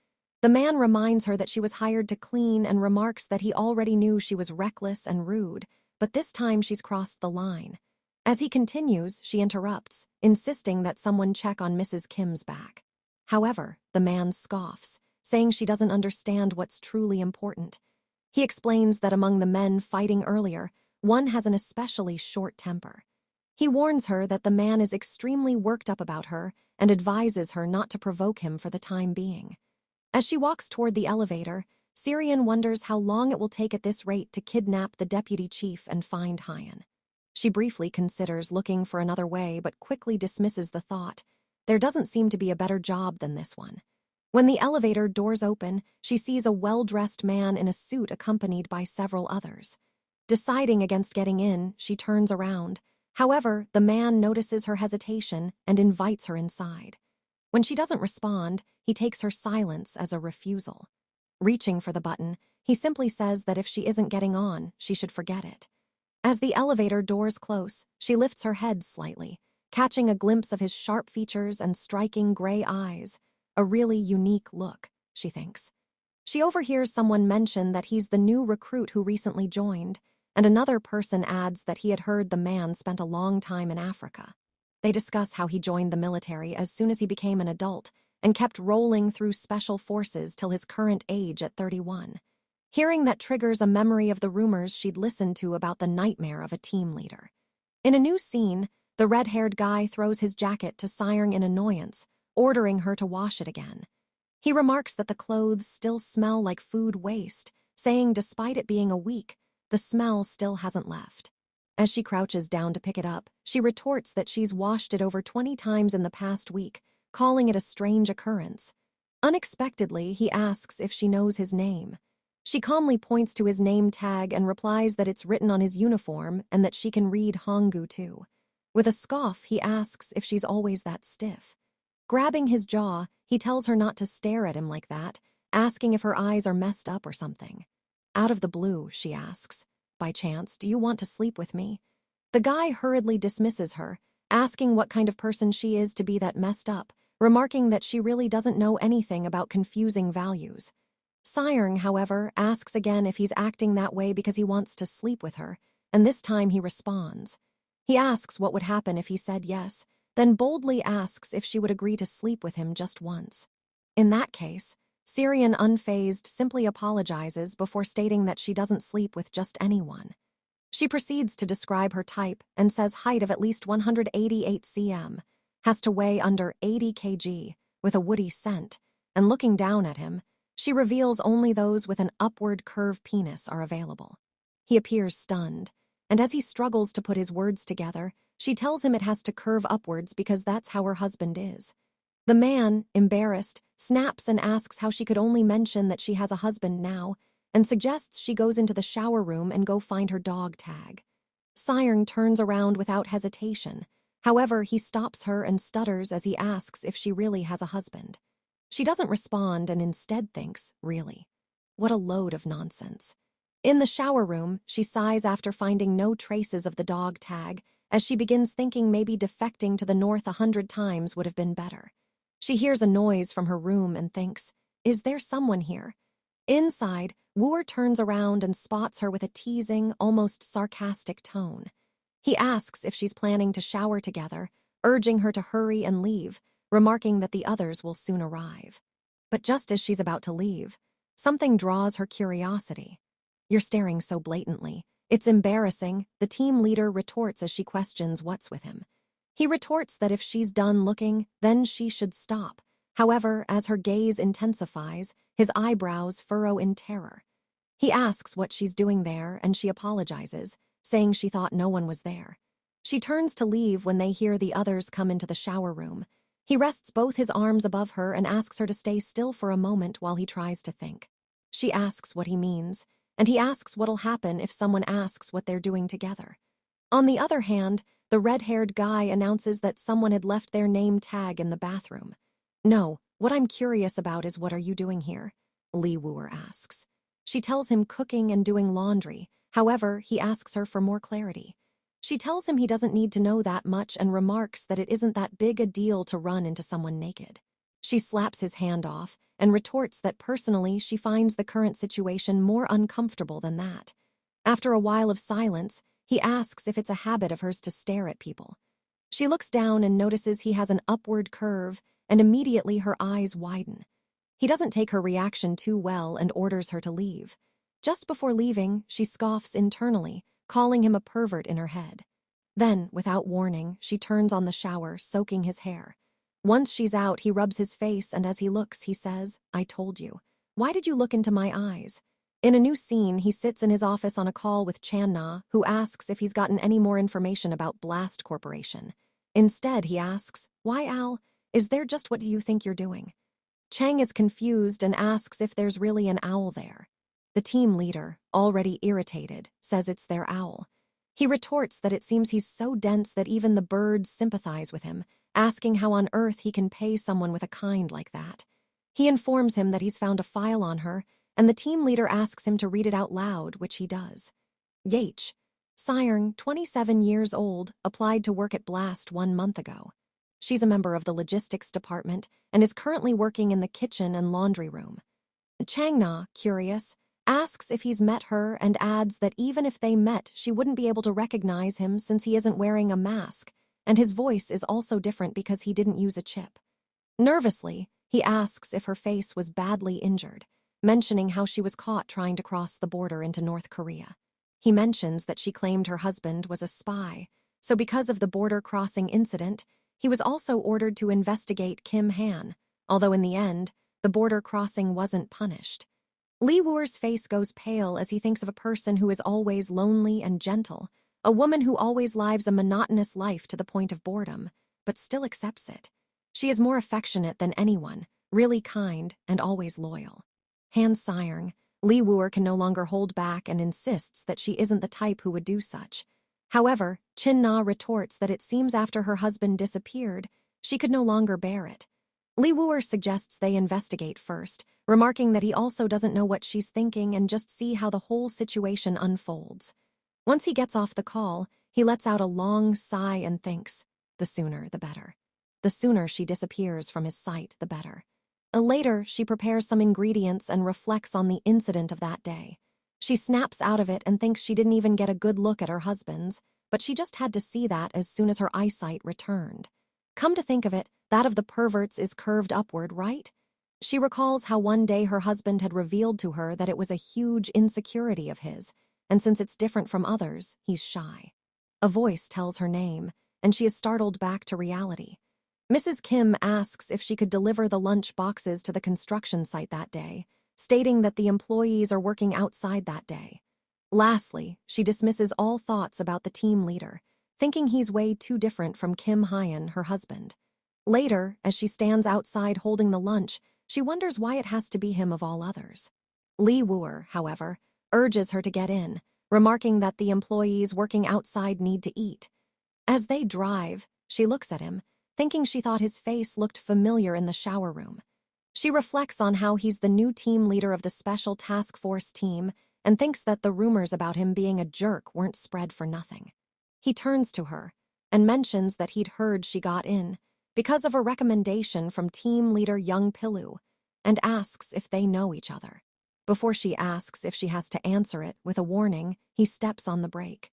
S1: The man reminds her that she was hired to clean and remarks that he already knew she was reckless and rude, but this time she's crossed the line. As he continues, she interrupts, insisting that someone check on Mrs. Kim's back. However, the man scoffs, saying she doesn't understand what's truly important. He explains that among the men fighting earlier, one has an especially short temper. He warns her that the man is extremely worked up about her and advises her not to provoke him for the time being. As she walks toward the elevator, Syrian wonders how long it will take at this rate to kidnap the deputy chief and find Hyan. She briefly considers looking for another way but quickly dismisses the thought. There doesn't seem to be a better job than this one. When the elevator doors open, she sees a well-dressed man in a suit accompanied by several others. Deciding against getting in, she turns around. However, the man notices her hesitation and invites her inside. When she doesn't respond, he takes her silence as a refusal. Reaching for the button, he simply says that if she isn't getting on, she should forget it. As the elevator doors close, she lifts her head slightly, catching a glimpse of his sharp features and striking gray eyes. A really unique look, she thinks. She overhears someone mention that he's the new recruit who recently joined, and another person adds that he had heard the man spent a long time in Africa. They discuss how he joined the military as soon as he became an adult and kept rolling through special forces till his current age at 31. Hearing that triggers a memory of the rumors she'd listened to about the nightmare of a team leader. In a new scene, the red-haired guy throws his jacket to Syring in annoyance, ordering her to wash it again. He remarks that the clothes still smell like food waste, saying despite it being a week, the smell still hasn't left. As she crouches down to pick it up, she retorts that she's washed it over 20 times in the past week, calling it a strange occurrence. Unexpectedly, he asks if she knows his name. She calmly points to his name tag and replies that it's written on his uniform and that she can read Hangul too. With a scoff, he asks if she's always that stiff. Grabbing his jaw, he tells her not to stare at him like that, asking if her eyes are messed up or something. Out of the blue, she asks, "By chance, do you want to sleep with me?" The guy hurriedly dismisses her, asking what kind of person she is to be that messed up, remarking that she really doesn't know anything about confusing values. Syring, however, asks again if he's acting that way because he wants to sleep with her, and this time he responds. He asks what would happen if he said yes, then boldly asks if she would agree to sleep with him just once. In that case, Syrian, unfazed, simply apologizes before stating that she doesn't sleep with just anyone. She proceeds to describe her type and says height of at least 188 cm, has to weigh under 80 kg, with a woody scent, and looking down at him, she reveals only those with an upward curve penis are available. He appears stunned, and as he struggles to put his words together, she tells him it has to curve upwards because that's how her husband is. The man, embarrassed, snaps and asks how she could only mention that she has a husband now, and suggests she goes into the shower room and go find her dog tag. Syring turns around without hesitation. However, he stops her and stutters as he asks if she really has a husband. She doesn't respond and instead thinks, really, what a load of nonsense. In the shower room, she sighs after finding no traces of the dog tag, as she begins thinking maybe defecting to the north 100 times would have been better. She hears a noise from her room and thinks, is there someone here? Inside, Wooer turns around and spots her with a teasing, almost sarcastic tone. He asks if she's planning to shower together, urging her to hurry and leave, remarking that the others will soon arrive. But just as she's about to leave, something draws her curiosity. You're staring so blatantly. It's embarrassing, the team leader retorts as she questions what's with him. He retorts that if she's done looking, then she should stop. However, as her gaze intensifies, his eyebrows furrow in terror. He asks what she's doing there, and she apologizes, saying she thought no one was there. She turns to leave when they hear the others come into the shower room. He rests both his arms above her and asks her to stay still for a moment while he tries to think. She asks what he means, and he asks what'll happen if someone asks what they're doing together. On the other hand, the red-haired guy announces that someone had left their name tag in the bathroom. No, what I'm curious about is what are you doing here? Lee Wooer asks. She tells him cooking and doing laundry. However, he asks her for more clarity. She tells him he doesn't need to know that much and remarks that it isn't that big a deal to run into someone naked. She slaps his hand off and retorts that personally she finds the current situation more uncomfortable than that. After a while of silence, he asks if it's a habit of hers to stare at people. She looks down and notices he has an upward curve, and immediately her eyes widen. He doesn't take her reaction too well and orders her to leave. Just before leaving, she scoffs internally, calling him a pervert in her head. Then, without warning, she turns on the shower, soaking his hair. Once she's out, he rubs his face, and as he looks, he says, "I told you. Why did you look into my eyes?" In a new scene, he sits in his office on a call with Chan-na, who asks if he's gotten any more information about Blast Corporation. Instead, he asks, "Why, Al? Is there just what you think you're doing?" Chang is confused and asks if there's really an owl there. The team leader, already irritated, says it's their owl. He retorts that it seems he's so dense that even the birds sympathize with him, asking how on earth he can pay someone with a kind like that. He informs him that he's found a file on her, and the team leader asks him to read it out loud, which he does. Yach, Sayern, 27 years old, applied to work at Blast 1 month ago. She's a member of the logistics department and is currently working in the kitchen and laundry room. Chang-na, curious, asks if he's met her and adds that even if they met, she wouldn't be able to recognize him since he isn't wearing a mask, and his voice is also different because he didn't use a chip. Nervously, he asks if her face was badly injured, mentioning how she was caught trying to cross the border into North Korea. He mentions that she claimed her husband was a spy, so because of the border crossing incident, he was also ordered to investigate Kim Han, although in the end, the border crossing wasn't punished. Lee Wooer's face goes pale as he thinks of a person who is always lonely and gentle, a woman who always lives a monotonous life to the point of boredom, but still accepts it. She is more affectionate than anyone, really kind, and always loyal. Han Sayern, Lee Wooer can no longer hold back and insists that she isn't the type who would do such. However, Chin-na retorts that it seems after her husband disappeared, she could no longer bear it. Lee Wooer suggests they investigate first, remarking that he also doesn't know what she's thinking and just see how the whole situation unfolds. Once he gets off the call, he lets out a long sigh and thinks, the sooner the better. The sooner she disappears from his sight, the better. Later, she prepares some ingredients and reflects on the incident of that day. She snaps out of it and thinks she didn't even get a good look at her husband's, but she just had to see that as soon as her eyesight returned. Come to think of it, that of the perverts is curved upward, right? She recalls how one day her husband had revealed to her that it was a huge insecurity of his, and since it's different from others, he's shy. A voice tells her name, and she is startled back to reality. Mrs. Kim asks if she could deliver the lunch boxes to the construction site that day, stating that the employees are working outside that day. Lastly, she dismisses all thoughts about the team leader, thinking he's way too different from Kim Hyun, her husband. Later, as she stands outside holding the lunch, she wonders why it has to be him of all others. Lee Wooer, however, urges her to get in, remarking that the employees working outside need to eat. As they drive, she looks at him, thinking she thought his face looked familiar in the shower room. She reflects on how he's the new team leader of the Special Task Force team and thinks that the rumors about him being a jerk weren't spread for nothing. He turns to her and mentions that he'd heard she got in because of a recommendation from team leader Young Pilu, and asks if they know each other. Before she asks if she has to answer it with a warning, he steps on the brake.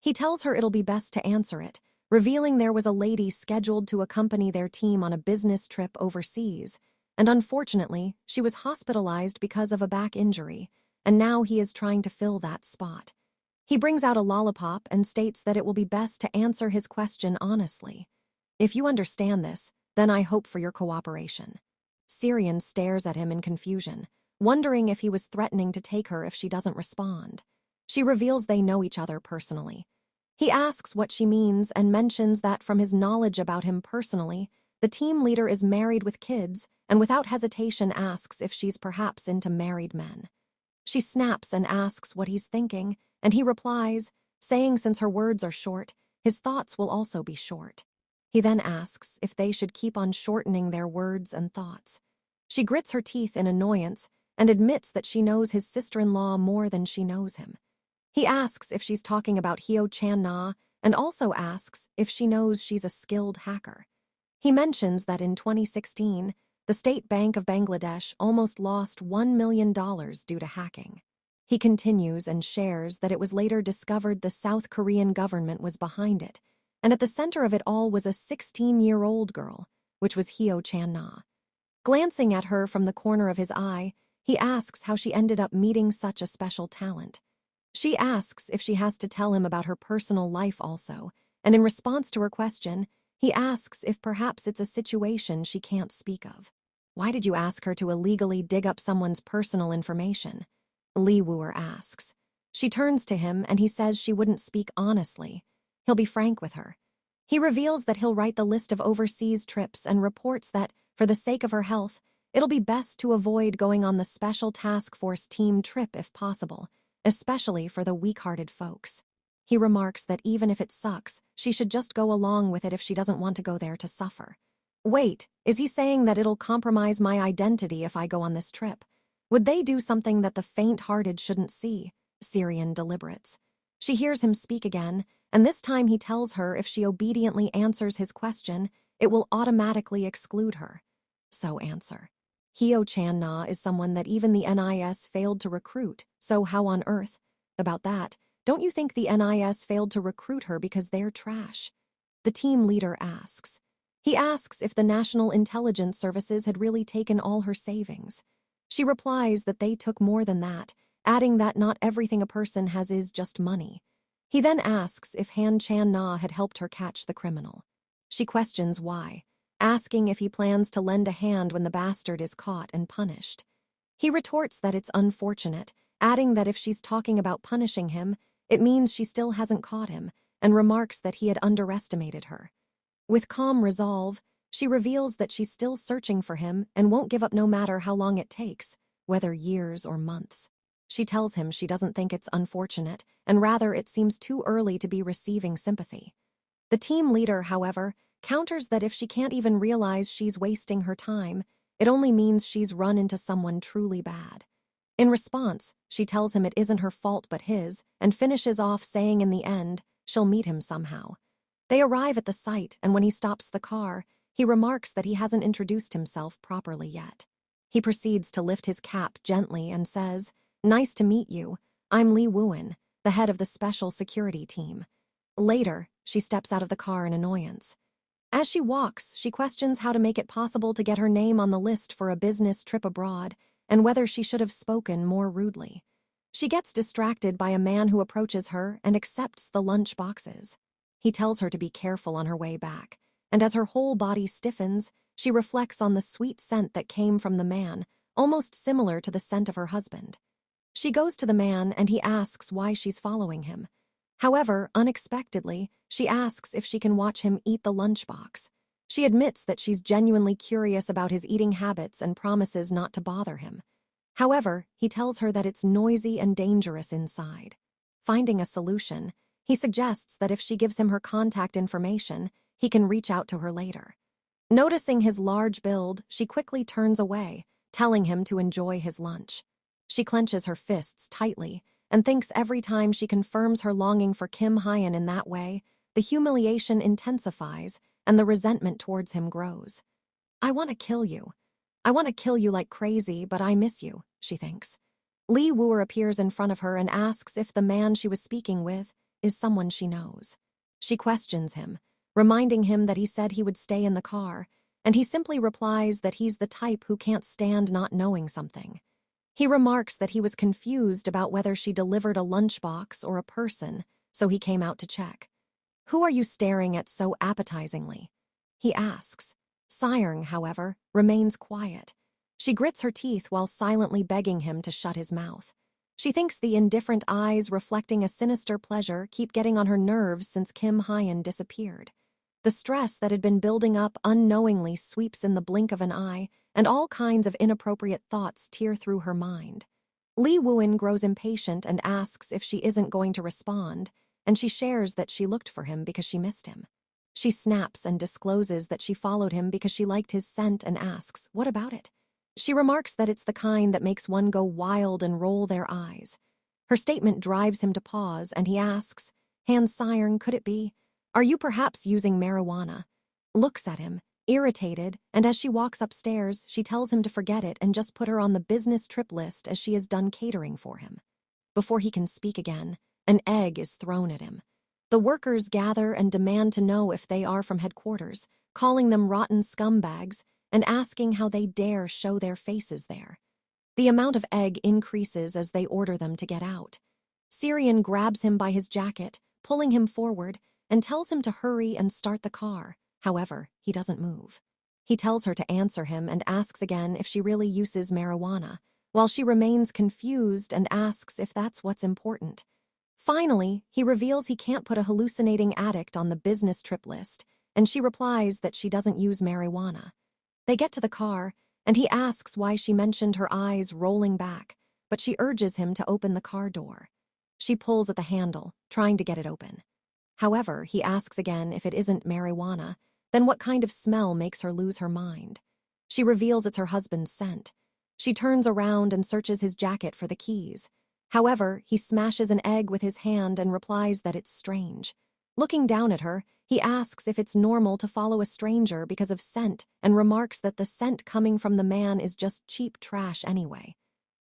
S1: He tells her it'll be best to answer it, revealing there was a lady scheduled to accompany their team on a business trip overseas, and unfortunately, she was hospitalized because of a back injury, and now he is trying to fill that spot. He brings out a lollipop and states that it will be best to answer his question honestly. If you understand this, then I hope for your cooperation. Syrian stares at him in confusion, wondering if he was threatening to take her if she doesn't respond. She reveals they know each other personally. He asks what she means and mentions that from his knowledge about him personally, the team leader is married with kids and without hesitation asks if she's perhaps into married men. She snaps and asks what he's thinking, and he replies, saying since her words are short, his thoughts will also be short. He then asks if they should keep on shortening their words and thoughts. She grits her teeth in annoyance and admits that she knows his sister-in-law more than she knows him. He asks if she's talking about Hyo Chan-na and also asks if she knows she's a skilled hacker. He mentions that in 2016, The State Bank of Bangladesh almost lost $1 million due to hacking. He continues and shares that it was later discovered the South Korean government was behind it, and at the center of it all was a 16-year-old girl, which was Hyo Chan-na. Glancing at her from the corner of his eye, he asks how she ended up meeting such a special talent. She asks if she has to tell him about her personal life also, and in response to her question, he asks if perhaps it's a situation she can't speak of. Why did you ask her to illegally dig up someone's personal information? Lee Wooer asks. She turns to him and he says she wouldn't speak honestly. He'll be frank with her. He reveals that he'll write the list of overseas trips and reports that, for the sake of her health, it'll be best to avoid going on the Special Task Force team trip if possible, especially for the weak-hearted folks. He remarks that even if it sucks, she should just go along with it if she doesn't want to go there to suffer. Wait, is he saying that it'll compromise my identity if I go on this trip? Would they do something that the faint-hearted shouldn't see? Syrian deliberates. She hears him speak again, and this time he tells her if she obediently answers his question, it will automatically exclude her. So answer. Hyo Chan-na is someone that even the NIS failed to recruit, so how on earth? About that, don't you think the NIS failed to recruit her because they're trash? The team leader asks. He asks if the National Intelligence Services had really taken all her savings. She replies that they took more than that, adding that not everything a person has is just money. He then asks if Han Chan-na had helped her catch the criminal. She questions why, asking if he plans to lend a hand when the bastard is caught and punished. He retorts that it's unfortunate, adding that if she's talking about punishing him, it means she still hasn't caught him, and remarks that he had underestimated her. With calm resolve, she reveals that she's still searching for him and won't give up no matter how long it takes, whether years or months. She tells him she doesn't think it's unfortunate, and rather it seems too early to be receiving sympathy. The team leader, however, counters that if she can't even realize she's wasting her time, it only means she's run into someone truly bad. In response, she tells him it isn't her fault but his, and finishes off saying in the end, she'll meet him somehow. They arrive at the site, and when he stops the car, he remarks that he hasn't introduced himself properly yet. He proceeds to lift his cap gently and says, "Nice to meet you. I'm Lee Wooen, the head of the Special Security Team." Later, she steps out of the car in annoyance. As she walks, she questions how to make it possible to get her name on the list for a business trip abroad, and whether she should have spoken more rudely. She gets distracted by a man who approaches her and accepts the lunch boxes. He tells her to be careful on her way back, and as her whole body stiffens, she reflects on the sweet scent that came from the man, almost similar to the scent of her husband. She goes to the man and he asks why she's following him. However, unexpectedly, she asks if she can watch him eat the lunchbox. She admits that she's genuinely curious about his eating habits and promises not to bother him. However, he tells her that it's noisy and dangerous inside. Finding a solution, he suggests that if she gives him her contact information, he can reach out to her later. Noticing his large build, she quickly turns away, telling him to enjoy his lunch. She clenches her fists tightly and thinks every time she confirms her longing for Kim Hyun in that way, the humiliation intensifies and the resentment towards him grows. "I want to kill you. I want to kill you like crazy, but I miss you," she thinks. Lee Wooer appears in front of her and asks if the man she was speaking with is someone she knows. She questions him, reminding him that he said he would stay in the car, and he simply replies that he's the type who can't stand not knowing something. He remarks that he was confused about whether she delivered a lunchbox or a person, so he came out to check. "Who are you staring at so appetizingly?" he asks. Sayang, however, remains quiet. She grits her teeth while silently begging him to shut his mouth. She thinks the indifferent eyes reflecting a sinister pleasure keep getting on her nerves since Kim Hyun disappeared. The stress that had been building up unknowingly sweeps in the blink of an eye, and all kinds of inappropriate thoughts tear through her mind. Lee Wooen grows impatient and asks if she isn't going to respond, and she shares that she looked for him because she missed him. She snaps and discloses that she followed him because she liked his scent and asks, "What about it?" She remarks that it's the kind that makes one go wild and roll their eyes. Her statement drives him to pause, and he asks, "Han Sayern, could it be? Are you perhaps using marijuana?" Looks at him, Irritated, and as she walks upstairs, she tells him to forget it and just put her on the business trip list as she is done catering for him. Before he can speak again, an egg is thrown at him. The workers gather and demand to know if they are from headquarters, calling them rotten scumbags and asking how they dare show their faces there. The amount of egg increases as they order them to get out. Syrian grabs him by his jacket, pulling him forward, and tells him to hurry and start the car. However, he doesn't move. He tells her to answer him and asks again if she really uses marijuana, while she remains confused and asks if that's what's important. Finally, he reveals he can't put a hallucinating addict on the business trip list, and she replies that she doesn't use marijuana. They get to the car, and he asks why she mentioned her eyes rolling back, but she urges him to open the car door. She pulls at the handle, trying to get it open. However, he asks again if it isn't marijuana, then what kind of smell makes her lose her mind. She reveals it's her husband's scent. She turns around and searches his jacket for the keys. However, he smashes an egg with his hand and replies that it's strange. Looking down at her, he asks if it's normal to follow a stranger because of scent and remarks that the scent coming from the man is just cheap trash anyway.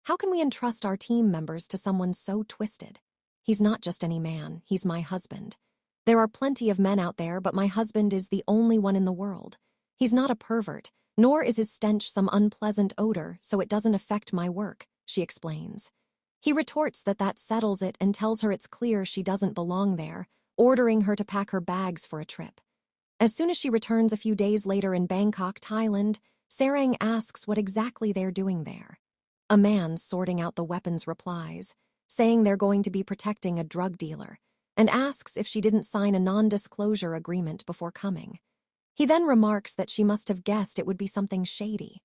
S1: How can we entrust our team members to someone so twisted? He's not just any man, he's my husband. There are plenty of men out there, but my husband is the only one in the world. He's not a pervert, nor is his stench some unpleasant odor, so it doesn't affect my work, she explains. He retorts that that settles it and tells her it's clear she doesn't belong there, ordering her to pack her bags for a trip. As soon as she returns a few days later in Bangkok, Thailand, Sarang asks what exactly they're doing there. A man sorting out the weapons replies, saying they're going to be protecting a drug dealer, and asks if she didn't sign a non-disclosure agreement before coming. He then remarks that she must have guessed it would be something shady.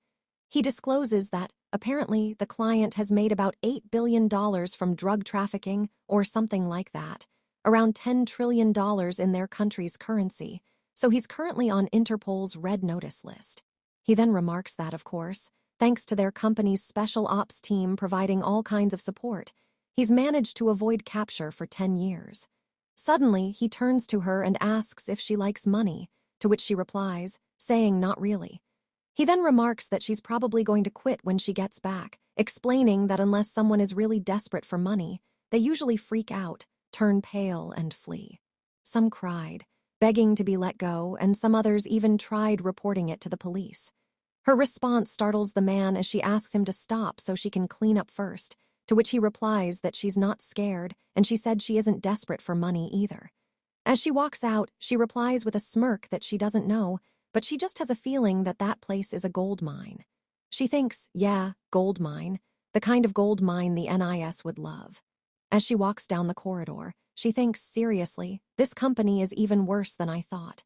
S1: He discloses that, apparently, the client has made about $8 billion from drug trafficking or something like that, around $10 trillion in their country's currency, so he's currently on Interpol's red notice list. He then remarks that, of course, thanks to their company's special ops team providing all kinds of support, he's managed to avoid capture for 10 years. Suddenly, he turns to her and asks if she likes money, to which she replies, saying not really. He then remarks that she's probably going to quit when she gets back, explaining that unless someone is really desperate for money, they usually freak out, turn pale, and flee. Some cried, begging to be let go, and some others even tried reporting it to the police. Her response startles the man as she asks him to stop so she can clean up first, to which he replies that she's not scared and she said she isn't desperate for money either. As she walks out, she replies with a smirk that she doesn't know, but she just has a feeling that that place is a gold mine. She thinks, yeah, gold mine, the kind of gold mine the NIS would love. As she walks down the corridor, she thinks, seriously, this company is even worse than I thought.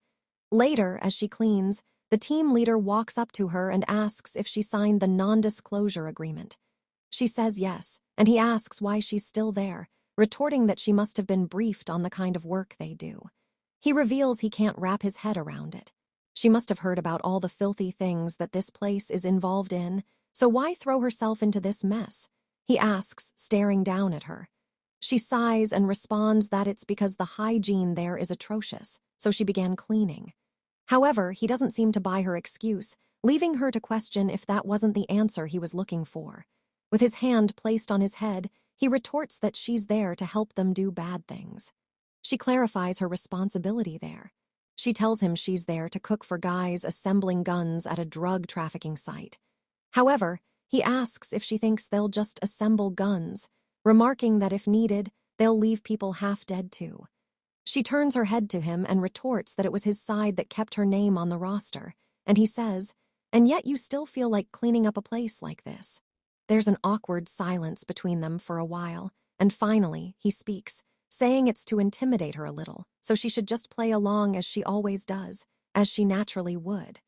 S1: Later, as she cleans, the team leader walks up to her and asks if she signed the non-disclosure agreement. She says yes, and he asks why she's still there, retorting that she must have been briefed on the kind of work they do. He reveals he can't wrap his head around it. She must have heard about all the filthy things that this place is involved in, so why throw herself into this mess? He asks, staring down at her. She sighs and responds that it's because the hygiene there is atrocious, so she began cleaning. However, he doesn't seem to buy her excuse, leaving her to question if that wasn't the answer he was looking for. With his hand placed on his head, he retorts that she's there to help them do bad things. She clarifies her responsibility there. She tells him she's there to cook for guys assembling guns at a drug trafficking site. However, he asks if she thinks they'll just assemble guns, remarking that if needed, they'll leave people half dead too. She turns her head to him and retorts that it was his side that kept her name on the roster, and he says, "And yet you still feel like cleaning up a place like this." There's an awkward silence between them for a while, and finally, he speaks, saying it's to intimidate her a little, so she should just play along as she always does, as she naturally would.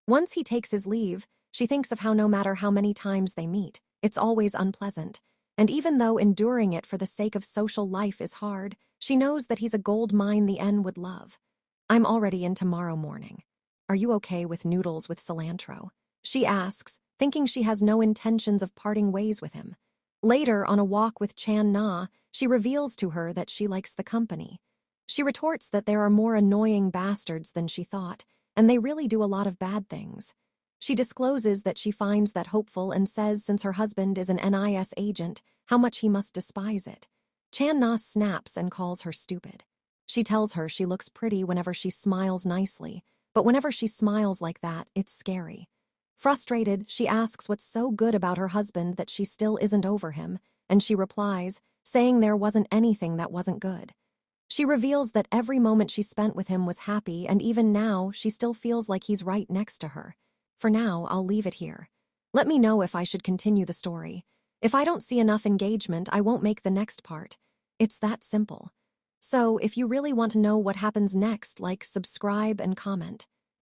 S1: Once he takes his leave, she thinks of how no matter how many times they meet, it's always unpleasant, and even though enduring it for the sake of social life is hard, she knows that he's a gold mine the N would love. "I'm already in tomorrow morning. Are you okay with noodles with cilantro?" she asks, thinking she has no intentions of parting ways with him. Later, on a walk with Chan Na, she reveals to her that she likes the company. She retorts that there are more annoying bastards than she thought, and they really do a lot of bad things. She discloses that she finds that hopeful and says since her husband is an NIS agent, how much he must despise it. Chan-na snaps and calls her stupid. She tells her she looks pretty whenever she smiles nicely, but whenever she smiles like that, it's scary. Frustrated, she asks what's so good about her husband that she still isn't over him, and she replies, saying there wasn't anything that wasn't good. She reveals that every moment she spent with him was happy, and even now, she still feels like he's right next to her. For now, I'll leave it here. Let me know if I should continue the story. If I don't see enough engagement, I won't make the next part. It's that simple. So, if you really want to know what happens next, like, subscribe and comment.